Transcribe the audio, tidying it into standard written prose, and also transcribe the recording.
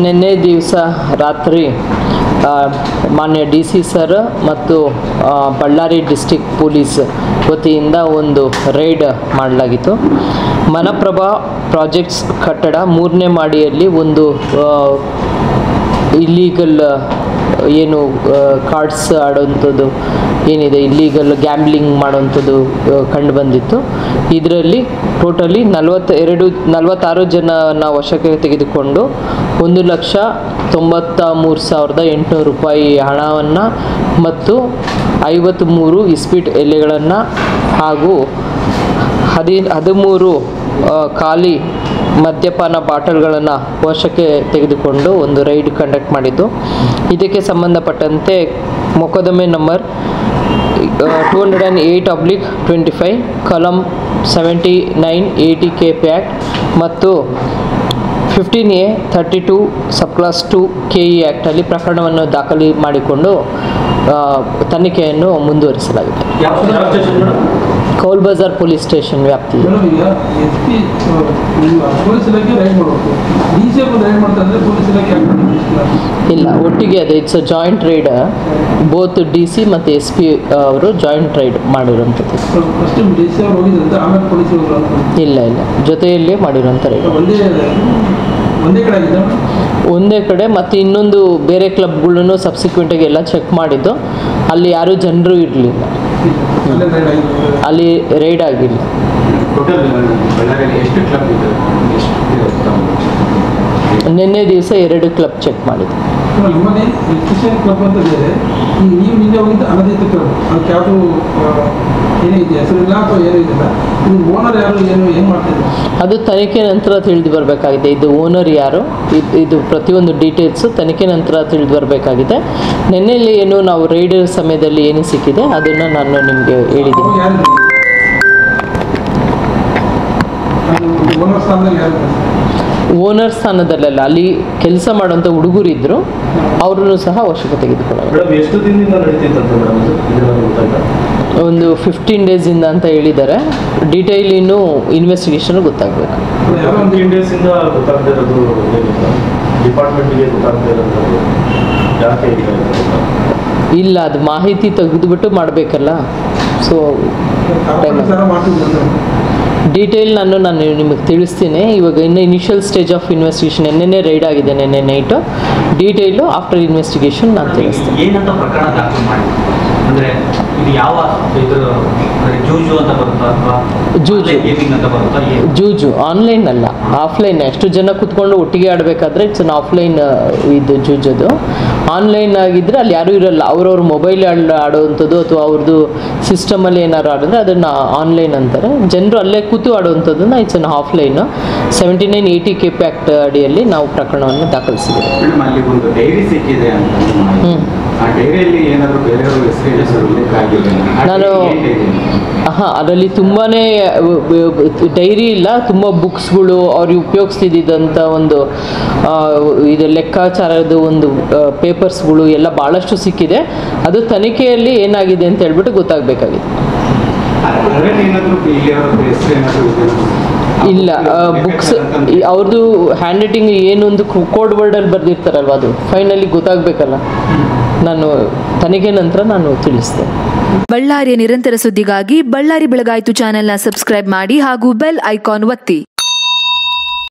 ನಿನ್ನೆ ದಿವಸ ರಾತ್ರಿ ಮಾನ್ಯ DC ಸರ್ ಮತ್ತು ಬಳ್ಳಾರಿ ಡಿಸ್ಟ್ರಿಕ್ಟ್ ಪೊಲೀಸ್ ವತಿಯಿಂದ ಒಂದು ರೈಡ್ ಮಾಡಲಾಗಿತ್ತು. ಮನಪ್ರಭಾ ಪ್ರಾಜೆಕ್ಟ್ಸ್ ಕಟ್ಟಡ 3ನೇ ಮಹಡಿಯಲ್ಲಿ ಒಂದು ಇಲ್ಲೀಗಲ್ ಏನು ಕಾರ್ಡ್ಸ್ ಆಡೋವಂಥದ್ದು ಏನಿದೆ, ಇಲ್ಲೀಗಲ್ ಗ್ಯಾಮ್ಲಿಂಗ್ ಮಾಡೋವಂಥದ್ದು ಕಂಡು ಬಂದಿತ್ತು. ಇದರಲ್ಲಿ ಟೋಟಲಿ 46 ಜನನ ವಶಕ್ಕೆ ತೆಗೆದುಕೊಂಡು 1,93,800 ರೂಪಾಯಿ ಹಣವನ್ನು ಮತ್ತು 53 ಇಸ್ಪೀಟ್ ಎಲೆಗಳನ್ನು ಹಾಗೂ 13 ಖಾಲಿ ಮದ್ಯಪಾನ ಬಾಟಲ್ಗಳನ್ನು ವಶಕ್ಕೆ ತೆಗೆದುಕೊಂಡು ಒಂದು ರೈಡ್ ಕಂಡಕ್ಟ್ ಮಾಡಿದ್ದು. ಇದಕ್ಕೆ ಸಂಬಂಧಪಟ್ಟಂತೆ ಮೊಕದ್ದಮೆ ನಂಬರ್ 208/25 ಕಲಂ 79 KP ಆ್ಯಕ್ಟ್ ಮತ್ತು 15A 32 ಸಬ್ ಕ್ಲಾಸ್ 2 KE ಆ್ಯಕ್ಟಲ್ಲಿ ಪ್ರಕರಣವನ್ನು ದಾಖಲು ಮಾಡಿಕೊಂಡು ತನಿಖೆಯನ್ನು ಮುಂದುವರಿಸಲಾಗಿದೆ. ಕೌಲ್ ಬಜಾರ್ ಪೊಲೀಸ್ ಸ್ಟೇಷನ್ ವ್ಯಾಪ್ತಿ. ಇಲ್ಲ, ಒಟ್ಟಿಗೆ ಅದೇ it's a joint ride. Both DC ಮತ್ತು SP ಅವರು ಜಾಯಿಂಟ್ ರೈಡ್ ಮಾಡಿರುವಂಥದ್ದು. ಇಲ್ಲ, ಜೊತೆಯಲ್ಲೇ ಮಾಡಿರುವಂಥ ರೈಡ್. ಒಂದೇ ಕಡೆ ಮತ್ತು ಇನ್ನೊಂದು ಬೇರೆ ಕ್ಲಬ್ಗಳನ್ನು ಸಬ್ಸಿಕ್ವೆಂಟಾಗಿ ಎಲ್ಲ ಚೆಕ್ ಮಾಡಿದ್ದು. ಅಲ್ಲಿ ಯಾರೂ ಜನರು ಇರಲಿಲ್ಲ, ಅಲ್ಲಿ ರೈಡ್ ಆಗಿಲ್ಲ. ನಿನ್ನೆ ದಿವಸ 2 ಕ್ಲಬ್ ಚೆಕ್ ಮಾಡಿದ್ದು. ಅದು ತನಿಖೆ ನಂತರ ತಿಳಿದು ಬರಬೇಕಾಗಿದೆ. ಇದು ಓನರ್ ಯಾರು, ಇದು ಪ್ರತಿಯೊಂದು ಡೀಟೇಲ್ಸು ತನಿಖೆ ನಂತರ ತಿಳಿದು ಬರಬೇಕಾಗಿದೆ. ನಿನ್ನೆಯಲ್ಲಿ ಏನು ನಾವು ರೈಡರ್ ಸಮಯದಲ್ಲಿ ಏನು ಸಿಕ್ಕಿದೆ ಅದನ್ನು ನಾನು ನಿಮಗೆ ಹೇಳಿದ್ದೀನಿ. ಓನರ್ ಸ್ಥಾನದಲ್ಲೆಲ್ಲ ಅಲ್ಲಿ ಕೆಲಸ ಮಾಡುವಂಥ ಹುಡುಗರಿದ್ದರು, ಅವ್ರನ್ನು ಸಹ ವಶಕ್ಕೆ ತೆಗೆದುಕೊಳ್ಳೋದು. ಒಂದು 15 ಡೇಸಿಂದ ಅಂತ ಹೇಳಿದ್ದಾರೆ. ಡೀಟೇಲ್ ಇನ್ನೂ ಇನ್ವೆಸ್ಟಿಗೇಷನ್ ಗೊತ್ತಾಗಬೇಕು. ಇಲ್ಲ, ಅದು ಮಾಹಿತಿ ತೆಗೆದುಬಿಟ್ಟು ಮಾಡಬೇಕಲ್ಲ. ಸೊ ಡೀಟೇಲ್ ನಾನು ನಿಮಗೆ ತಿಳಿಸ್ತೀನಿ. ಇವಾಗ ಇನ್ನು ಇನಿಷಿಯಲ್ ಸ್ಟೇಜ್ ಆಫ್ ಇನ್ವೆಸ್ಟಿಗೇಷನ್. ನಿನ್ನೆ ರೈಡ್ ಆಗಿದೆ, ನಿನ್ನೆ ನೈಟು. ಡೀಟೇಲು ಆಫ್ಟರ್ ಇನ್ವೆಸ್ಟಿಗೇಷನ್ ನಾನು ತಿಳಿಸ್ತೀನಿ. ಜೂಜು ಆನ್ಲೈನ್ ಅಲ್ಲ, ಆಫ್ಲೈನ್. ಎಷ್ಟು ಜನ ಕೂತ್ಕೊಂಡು ಒಟ್ಟಿಗೆ ಆಡಬೇಕಾದ್ರೆ ಇಟ್ಸ್ ಅನ್ ಆಫ್ಲೈನ್. ಇದು ಜೂಜದು ಆನ್ಲೈನ್ ಆಗಿದ್ರೆ ಅಲ್ಲಿ ಯಾರೂ ಇರಲ್ಲ. ಅವ್ರವ್ರ ಮೊಬೈಲ್ ಆಡುವಂಥದ್ದು ಅಥವಾ ಅವ್ರದ್ದು ಸಿಸ್ಟಮಲ್ಲಿ ಏನಾದ್ರು ಆಡಿದ್ರೆ ಅದನ್ನು ಆನ್ಲೈನ್ ಅಂತಾರೆ. ಜನರು ಅಲ್ಲೇ ಕೂತು ಆಡುವಂಥದ್ದನ್ನು it's an offline. 7980 KP act ಅಡಿಯಲ್ಲಿ ನಾವು ಪ್ರಕರಣವನ್ನು ದಾಖಲಿಸಿದ್ದೇವೆ. ನಾನು ಅದರಲ್ಲಿ ತುಂಬಾ ಡೈರಿ ಇಲ್ಲ, ತುಂಬ ಬುಕ್ಸ್ಗಳು ಅವ್ರಿಗೆ ಉಪಯೋಗಿಸ್ತಿದ್ದಂಥ ಒಂದು ಇದು ಲೆಕ್ಕಾಚಾರದ ಒಂದು ಪೇಪರ್ಸ್ಗಳು ಎಲ್ಲ ಭಾಳಷ್ಟು ಸಿಕ್ಕಿದೆ. ಅದು ತನಿಖೆಯಲ್ಲಿ ಏನಾಗಿದೆ ಅಂತ ಹೇಳ್ಬಿಟ್ಟು ಗೊತ್ತಾಗಬೇಕಾಗಿದೆ. ಇಲ್ಲ, ಬುಕ್ಸ್ ಅವ್ರದ್ದು ಹ್ಯಾಂಡ್ ರೈಟಿಂಗ್ ಏನೊಂದು ಕೋಡ್ ವರ್ಡಲ್ಲಿ ಬರೆದಿರ್ತಾರಲ್ವ, ಅದು ಫೈನಲಿ ಗೊತ್ತಾಗಬೇಕಲ್ಲ. ನಾನು ತನಿಖೆ ನಂತರ ನಾನು ತಿಳಿಸ್ತೇನೆ. ಬಳ್ಳಾರಿಯ ನಿರಂತರ ಸುದ್ದಿಗಾಗಿ ಬಳ್ಳಾರಿ ಬೆಳಗಾಯಿತು ಚಾನೆಲ್ನ ಸಬ್ಸ್ಕ್ರೈಬ್ ಮಾಡಿ ಹಾಗೂ ಬೆಲ್ ಐಕಾನ್ ಒತ್ತಿ.